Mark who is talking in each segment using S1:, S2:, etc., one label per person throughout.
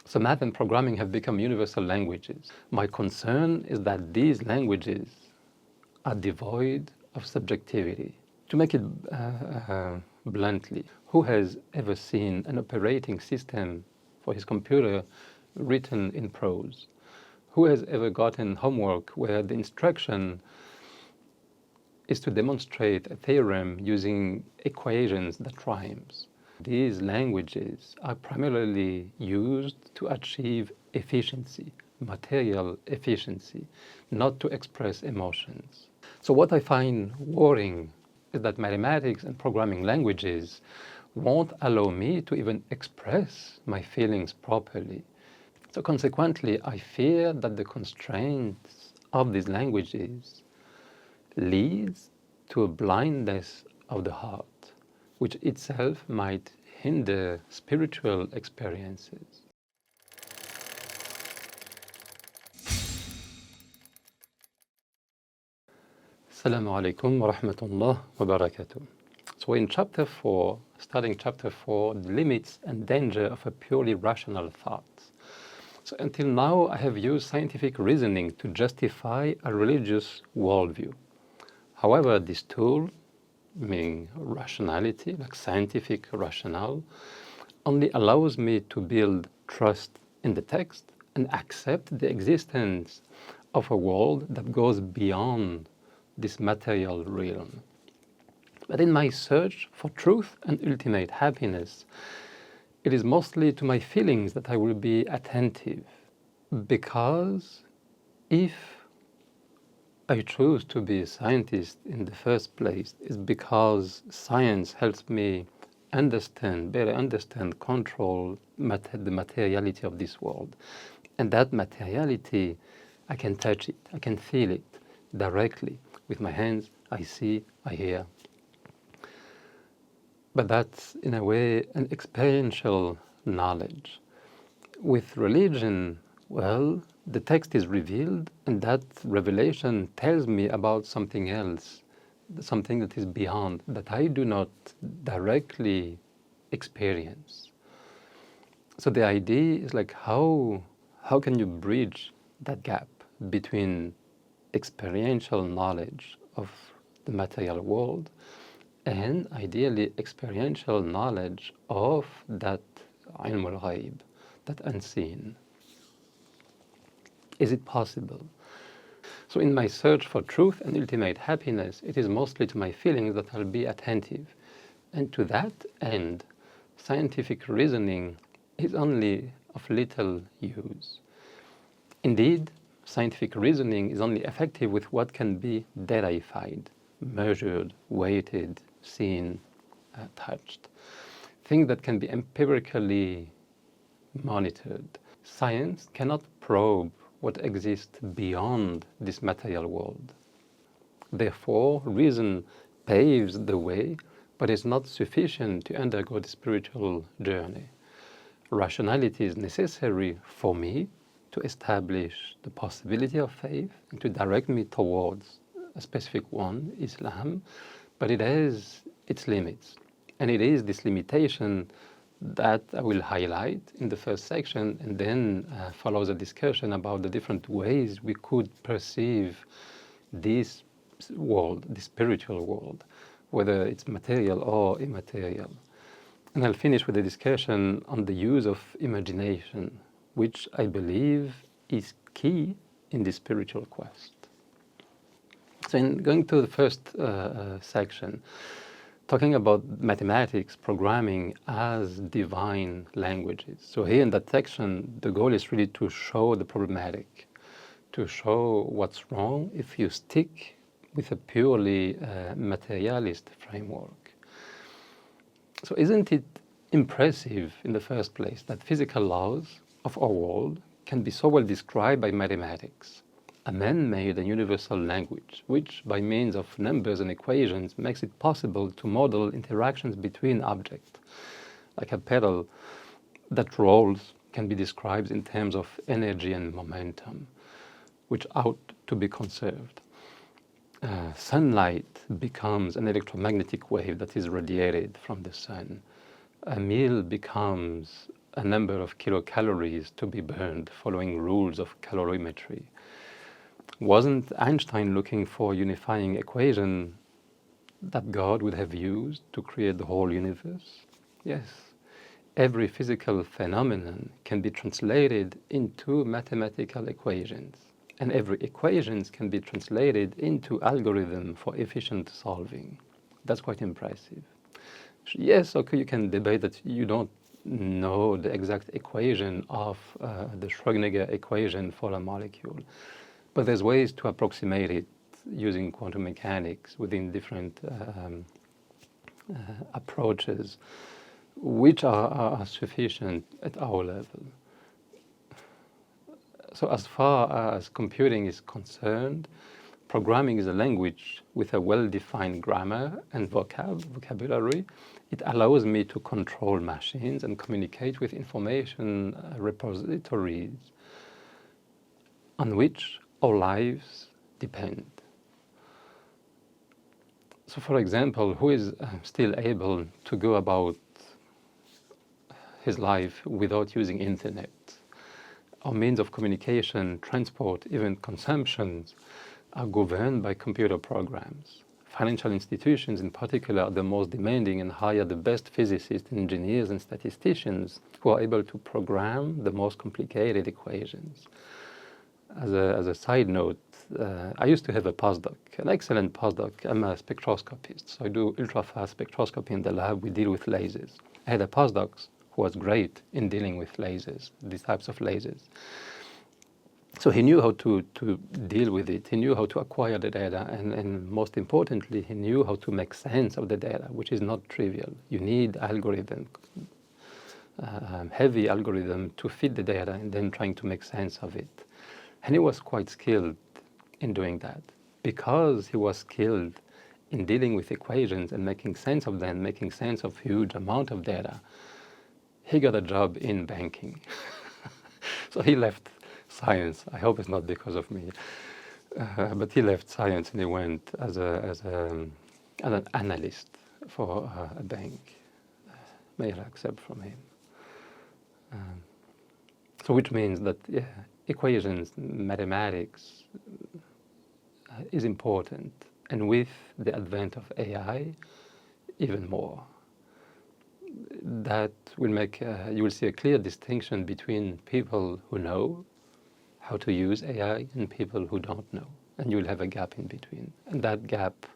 S1: So math and programming have become universal languages. My concern is that these languages are devoid of subjectivity. To make it bluntly, who has ever seen an operating system for his computer written in prose? Who has ever gotten homework where the instruction is to demonstrate a theorem using equations that rhymes? These languages are primarily used to achieve efficiency, material efficiency, not to express emotions. So what I find worrying is that mathematics and programming languages won't allow me to even express my feelings properly. So consequently, I fear that the constraints of these languages leads to a blindness of the heart, which itself might hinder spiritual experiences. Assalamu alaikum wa rahmatullah wa barakatuh. So in chapter 4, starting chapter 4, the limits and danger of a purely rational thought. So until now, I have used scientific reasoning to justify a religious worldview. However, this tool, meaning rationality, like scientific rationale, only allows me to build trust in the text and accept the existence of a world that goes beyond this material realm. But in my search for truth and ultimate happiness, it is mostly to my feelings that I will be attentive, because if I choose to be a scientist in the first place, is because science helps me better understand, control the materiality of this world. And that materiality, I can touch it, I can feel it directly. With my hands, I see, I hear. But that's, in a way, an experiential knowledge. With religion, well, the text is revealed, and that revelation tells me about something else, something that is beyond, that I do not directly experience. So the idea is like, how can you bridge that gap between experiential knowledge of the material world and ideally experiential knowledge of that ilm al-ghaib, that unseen? Is it possible? So in my search for truth and ultimate happiness, it is mostly to my feelings that I'll be attentive. And to that end, scientific reasoning is only of little use. Indeed, scientific reasoning is only effective with what can be data-ified, measured, weighted, seen, touched. Things that can be empirically monitored. Science cannot probe what exists beyond this material world. Therefore, reason paves the way, but is not sufficient to undergo the spiritual journey. Rationality is necessary for me to establish the possibility of faith and to direct me towards a specific one, Islam, but it has its limits. And it is this limitation that I will highlight in the first section, and then follows a discussion about the different ways we could perceive this world, the spiritual world, whether it's material or immaterial. And I'll finish with a discussion on the use of imagination, which I believe is key in the spiritual quest. So in going to the first section, talking about mathematics, programming as divine languages. So here in that section, the goal is really to show the problematic, to show what's wrong if you stick with a purely materialist framework. So isn't it impressive in the first place that physical laws of our world can be so well described by mathematics? A man-made and universal language, which by means of numbers and equations makes it possible to model interactions between objects. Like a pedal that rolls can be described in terms of energy and momentum, which ought to be conserved. Sunlight becomes an electromagnetic wave that is radiated from the sun. A meal becomes a number of kilocalories to be burned following rules of calorimetry. Wasn't Einstein looking for a unifying equation that God would have used to create the whole universe? Yes. Every physical phenomenon can be translated into mathematical equations, and every equation can be translated into algorithm for efficient solving. That's quite impressive. Yes, okay, you can debate that you don't know the exact equation of the Schrödinger equation for a molecule, but there's ways to approximate it using quantum mechanics within different approaches, which are sufficient at our level. So as far as computing is concerned, programming is a language with a well-defined grammar and vocabulary. It allows me to control machines and communicate with information repositories on which our lives depend. So for example, who is still able to go about his life without using internet? Our means of communication, transport, even consumptions are governed by computer programs. Financial institutions in particular are the most demanding and hire the best physicists, engineers and statisticians who are able to program the most complicated equations. As a side note, I used to have a postdoc, an excellent postdoc. I'm a spectroscopist, so I do ultra-fast spectroscopy in the lab. We deal with lasers. I had a postdoc who was great in dealing with lasers, these types of lasers. So he knew how to deal with it. He knew how to acquire the data, and most importantly, he knew how to make sense of the data, which is not trivial. You need algorithm, heavy algorithm to fit the data and then trying to make sense of it. And he was quite skilled in doing that. Because he was skilled in dealing with equations and making sense of them, making sense of huge amount of data, he got a job in banking. So he left science. I hope it's not because of me. But he left science and he went as an analyst for a bank. May I accept from him. So which means that equations, mathematics is important. And with the advent of AI, even more. That will make, you will see a clear distinction between people who know how to use AI and people who don't know. And you will have a gap in between. And that gap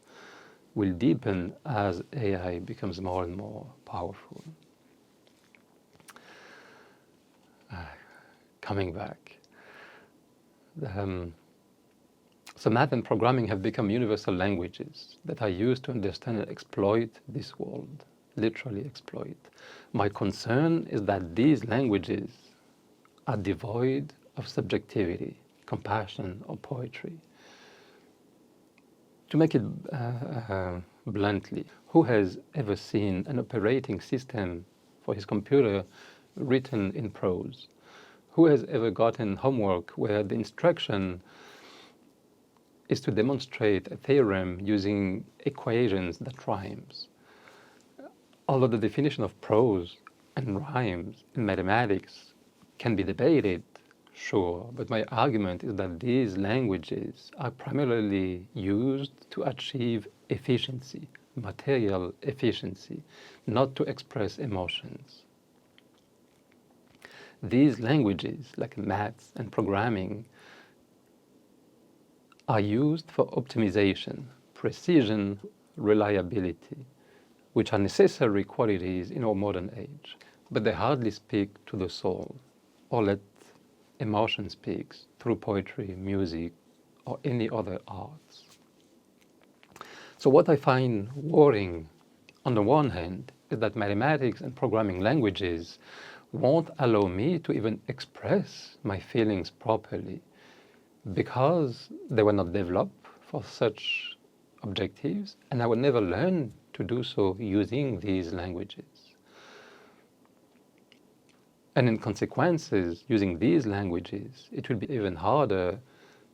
S1: will deepen as AI becomes more and more powerful. Coming back. So math and programming have become universal languages that are used to understand and exploit this world, literally exploit. My concern is that these languages are devoid of subjectivity, compassion, or poetry. To make it bluntly, who has ever seen an operating system for his computer written in prose? Who has ever gotten homework where the instruction is to demonstrate a theorem using equations that rhymes? Although the definition of prose and rhymes in mathematics can be debated, sure, but my argument is that these languages are primarily used to achieve efficiency, material efficiency, not to express emotions. These languages, like maths and programming, are used for optimization, precision, reliability, which are necessary qualities in our modern age, but they hardly speak to the soul or let emotion speak through poetry, music, or any other arts. So what I find worrying, on the one hand, is that mathematics and programming languages won't allow me to even express my feelings properly because they were not developed for such objectives, and I would never learn to do so using these languages. And in consequences, using these languages, it will be even harder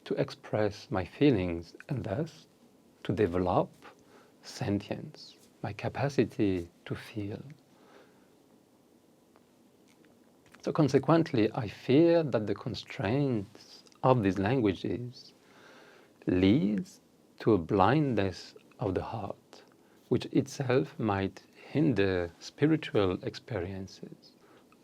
S1: to express my feelings and thus to develop sentience, my capacity to feel. So consequently, I fear that the constraints of these languages leads to a blindness of the heart, which itself might hinder spiritual experiences.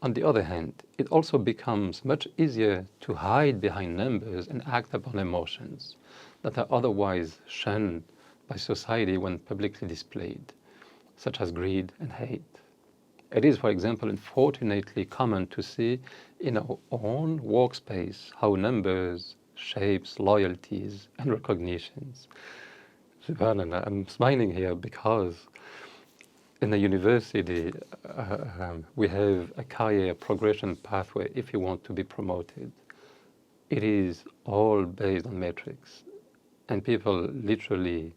S1: On the other hand, it also becomes much easier to hide behind numbers and act upon emotions that are otherwise shunned by society when publicly displayed, such as greed and hate. It is, for example, unfortunately common to see in our own workspace how numbers shapes loyalties and recognitions. Subhanallah, I'm smiling here because in the university, we have a career progression pathway if you want to be promoted. It is all based on metrics. And people literally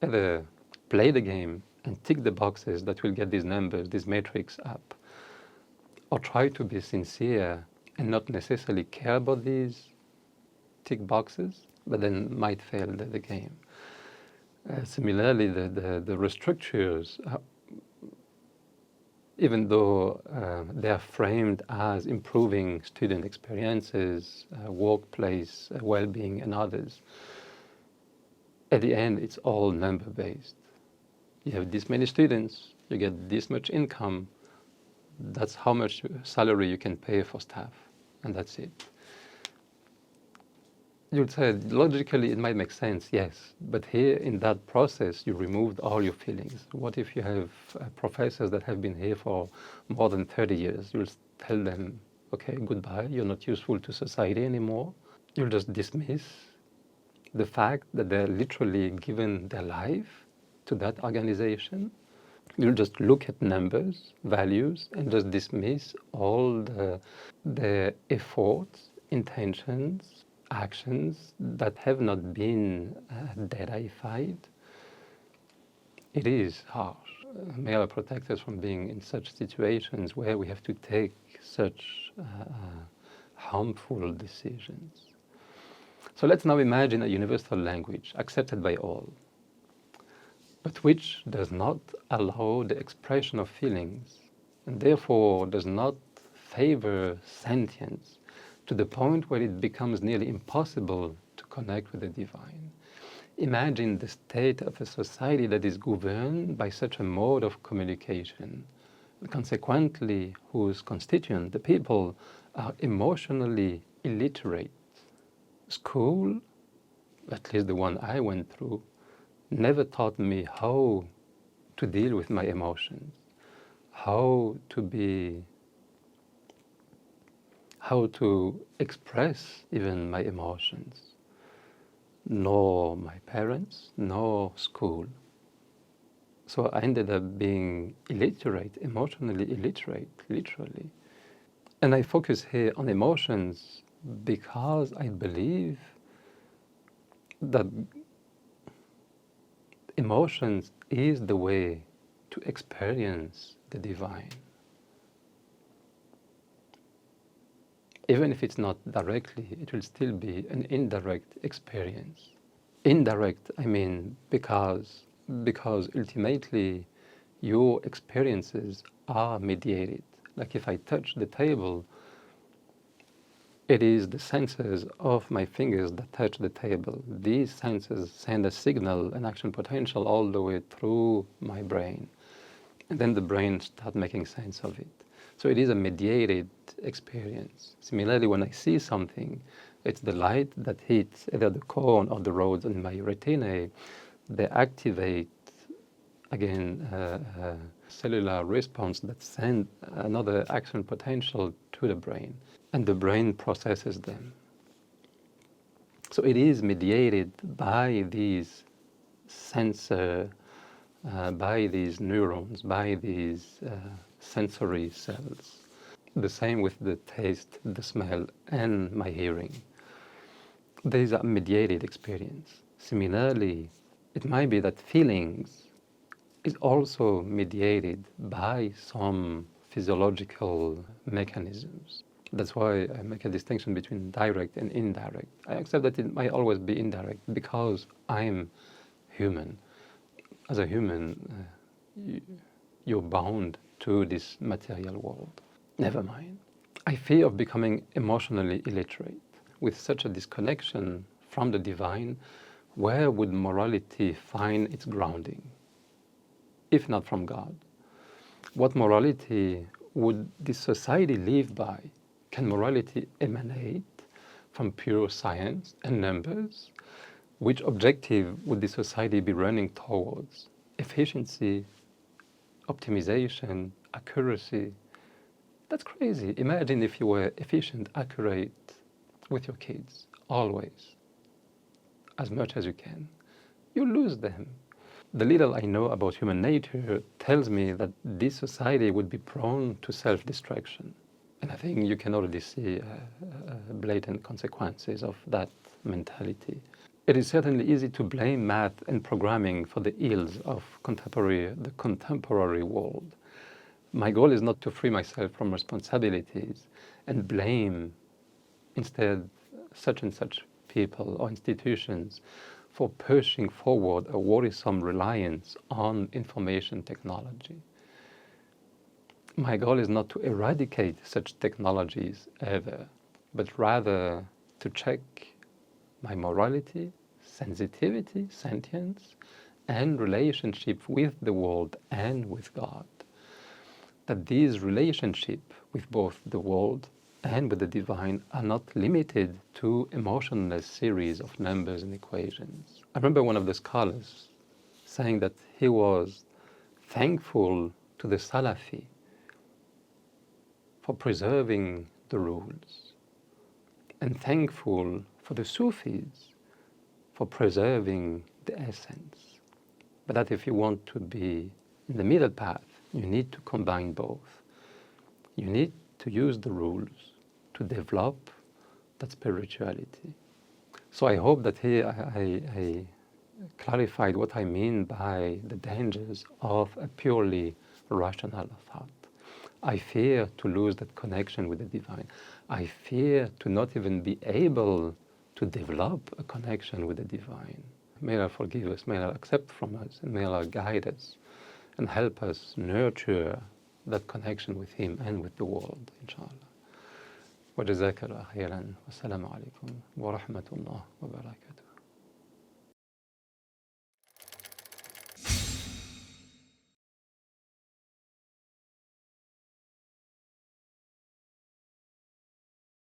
S1: either play the game and tick the boxes that will get these numbers, these metrics up, or try to be sincere and not necessarily care about these tick boxes, but then might fail the game. Similarly, the restructures, even though they are framed as improving student experiences, workplace well-being, and others, at the end, it's all number-based. You have this many students, you get this much income, that's how much salary you can pay for staff, and that's it. You'd say, logically, it might make sense, yes, but here in that process, you removed all your feelings. What if you have professors that have been here for more than 30 years? You'll tell them, okay, goodbye, you're not useful to society anymore. You'll just dismiss the fact that they're literally given their life to that organization. You'll just look at numbers, values, and just dismiss all the efforts, intentions, actions that have not been data-ified. It is harsh. May Allah protect us from being in such situations where we have to take such harmful decisions. So let's now imagine a universal language accepted by all, but which does not allow the expression of feelings and therefore does not favor sentience to the point where it becomes nearly impossible to connect with the divine. Imagine the state of a society that is governed by such a mode of communication, and consequently whose constituent, the people, are emotionally illiterate. School, at least the one I went through, never taught me how to deal with my emotions, how to express even my emotions, nor my parents, nor school. So I ended up being illiterate, emotionally illiterate, literally. And I focus here on emotions because I believe that emotions is the way to experience the divine. Even if it's not directly, it will still be an indirect experience. Indirect, I mean, because ultimately your experiences are mediated. Like if I touch the table, it is the senses of my fingers that touch the table. These senses send a signal, an action potential, all the way through my brain. And then the brain starts making sense of it. So it is a mediated experience. Similarly, when I see something, it's the light that hits either the cone or the rods in my retinae. They activate, again, a cellular response that sends another action potential to the brain. And the brain processes them. So it is mediated by these sensor, by these neurons, by these sensory cells. The same with the taste, the smell, and my hearing. There is a mediated experience. Similarly, it might be that feelings is also mediated by some physiological mechanisms. That's why I make a distinction between direct and indirect. I accept that it might always be indirect because I'm human. As a human, you're bound to this material world. Never mind. I fear of becoming emotionally illiterate. With such a disconnection from the divine, where would morality find its grounding, if not from God? What morality would this society live by? Can morality emanate from pure science and numbers? Which objective would this society be running towards? Efficiency, optimization, accuracy? That's crazy. Imagine if you were efficient, accurate with your kids, always, as much as you can. You lose them. The little I know about human nature tells me that this society would be prone to self-destruction. And I think you can already see blatant consequences of that mentality. It is certainly easy to blame math and programming for the ills of the contemporary world. My goal is not to free myself from responsibilities and blame instead such and such people or institutions for pushing forward a worrisome reliance on information technology. My goal is not to eradicate such technologies ever, but rather to check my morality, sensitivity, sentience, and relationship with the world and with God. That these relationships with both the world and with the divine are not limited to emotionless series of numbers and equations. I remember one of the scholars saying that he was thankful to the Salafi for preserving the rules, and thankful for the Sufis for preserving the essence. But that if you want to be in the middle path, you need to combine both. You need to use the rules to develop that spirituality. So I hope that here I clarified what I mean by the dangers of a purely rational thought. I fear to lose that connection with the divine. I fear to not even be able to develop a connection with the divine. May Allah forgive us, may Allah accept from us, and may Allah guide us and help us nurture that connection with Him and with the world, inshallah. وجزاك الله خيرا والسلام عليكم ورحمة الله وبركاته.